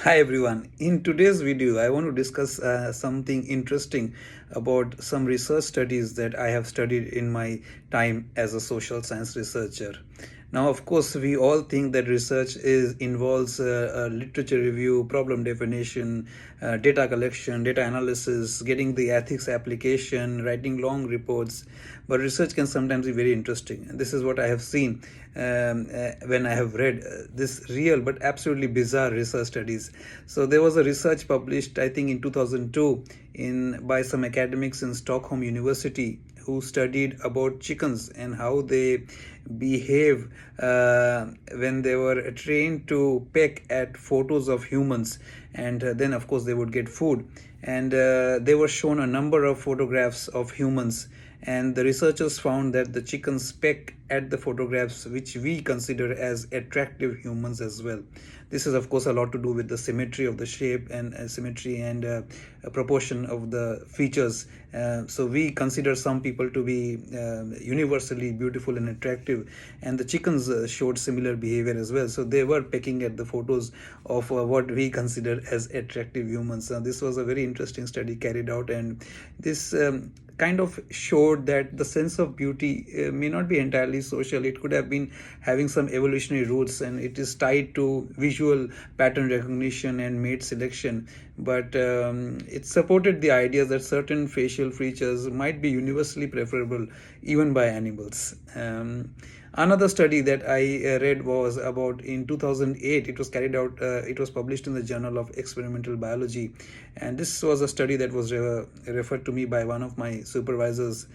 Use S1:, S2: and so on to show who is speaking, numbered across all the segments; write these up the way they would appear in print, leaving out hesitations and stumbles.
S1: Hi everyone. In today's video, I want to discuss something interesting about some research studies that I have studied in my time as a social science researcher. Now, of course, we all think that research involves literature review, problem definition, data collection, data analysis, getting the ethics application, writing long reports. But research can sometimes be very interesting. And this is what I have seen when I have read this real but absolutely bizarre research studies. So there was a research published, I think, in 2002 by some academics in Stockholm University who studied about chickens and how they behave when they were trained to peck at photos of humans, and then of course they would get food, and they were shown a number of photographs of humans, and the researchers found that the chickens peck at the photographs which we consider as attractive humans as well. This is of course a lot to do with the symmetry of the shape and symmetry and proportion of the features. So we consider some people to be universally beautiful and attractive, and the chickens showed similar behavior as well. So they were pecking at the photos of what we consider as attractive humans. This was a very interesting study carried out, and this kind of showed that the sense of beauty may not be entirely social. It could have been having some evolutionary roots, and it is tied to visual pattern recognition and mate selection. But it supported the idea that certain facial features might be universally preferable even by animals. Another study that I read was about in 2008. It was carried out, it was published in the Journal of Experimental Biology. And this was a study that was referred to me by one of my supervisors,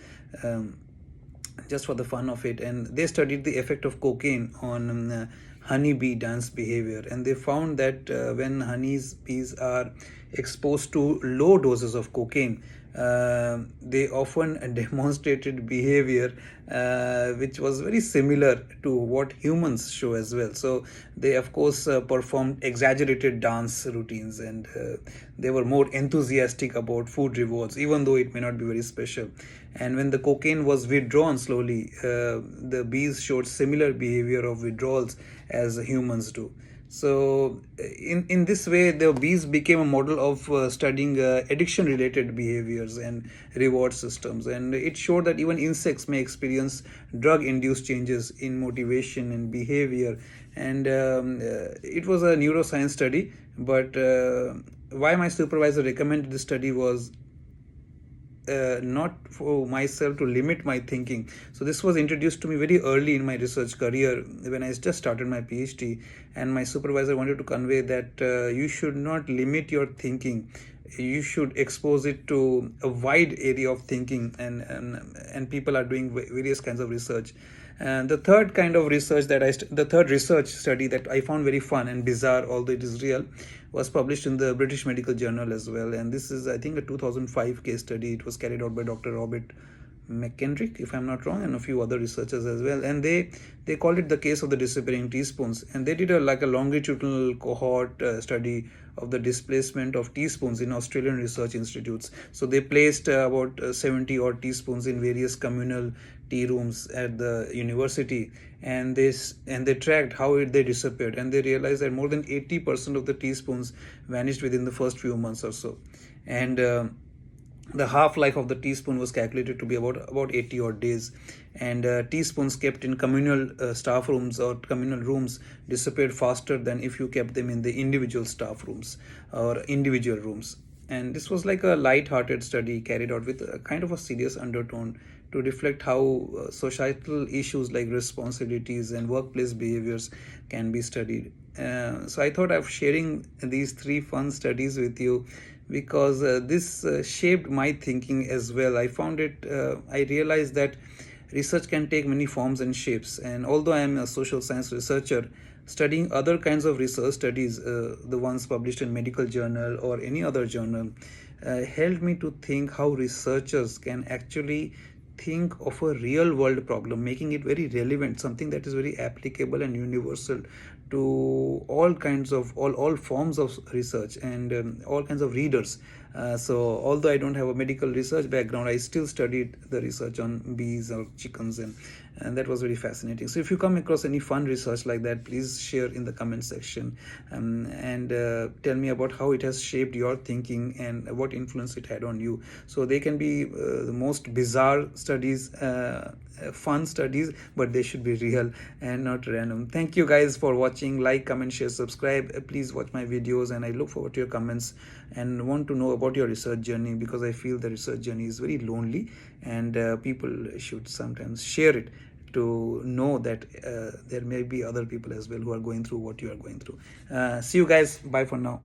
S1: just for the fun of it. And they studied the effect of cocaine on honeybee dance behavior. And they found that when honeybees are exposed to low doses of cocaine, they often demonstrated behavior which was very similar to what humans show as well. So they of course performed exaggerated dance routines, and they were more enthusiastic about food rewards even though it may not be very special. And when the cocaine was withdrawn slowly, the bees showed similar behavior of withdrawals as humans do. So in this way, the bees became a model of studying addiction related behaviors and reward systems, and it showed that even insects may experience drug induced changes in motivation and behavior. And it was a neuroscience study, but why my supervisor recommended this study was not for myself to limit my thinking. So this was introduced to me very early in my research career when I just started my PhD, and my supervisor wanted to convey that you should not limit your thinking. You should expose it to a wide area of thinking, and people are doing various kinds of research. And the third kind of research the third research study that I found very fun and bizarre, although it is real, was published in the British Medical Journal as well. And this is, I think, a 2005 case study. It was carried out by Dr. Robert McKendrick, if I'm not wrong, and a few other researchers as well. And they called it the case of the disappearing teaspoons. And they did a longitudinal cohort study of the displacement of teaspoons in Australian research institutes. So they placed about 70 odd teaspoons in various communal tea rooms at the university, and they tracked how they disappeared, and they realized that more than 80% of the teaspoons vanished within the first few months or so. And the half-life of the teaspoon was calculated to be about 80 odd days. And teaspoons kept in communal staff rooms or communal rooms disappeared faster than if you kept them in the individual staff rooms or individual rooms. And this was like a light-hearted study carried out with a kind of a serious undertone to reflect how societal issues like responsibilities and workplace behaviors can be studied. So I thought of sharing these three fun studies with you because this shaped my thinking as well. I realized that research can take many forms and shapes, and although I am a social science researcher, studying other kinds of research studies, the ones published in medical journal or any other journal, helped me to think how researchers can actually think of a real world problem, making it very relevant, something that is very applicable and universal to all forms of research, and all kinds of readers. So although I don't have a medical research background, I still studied the research on bees or chickens, and that was very fascinating. So if you come across any fun research like that, please share in the comment section, and tell me about how it has shaped your thinking and what influence it had on you. So they can be the most bizarre studies, fun studies, but they should be real and not random. Thank you guys for watching. Like, comment, share, subscribe. Please watch my videos, and I look forward to your comments and want to know about your research journey, because I feel the research journey is very lonely, and people should sometimes share it to know that there may be other people as well who are going through what you are going through. See you guys. Bye for now.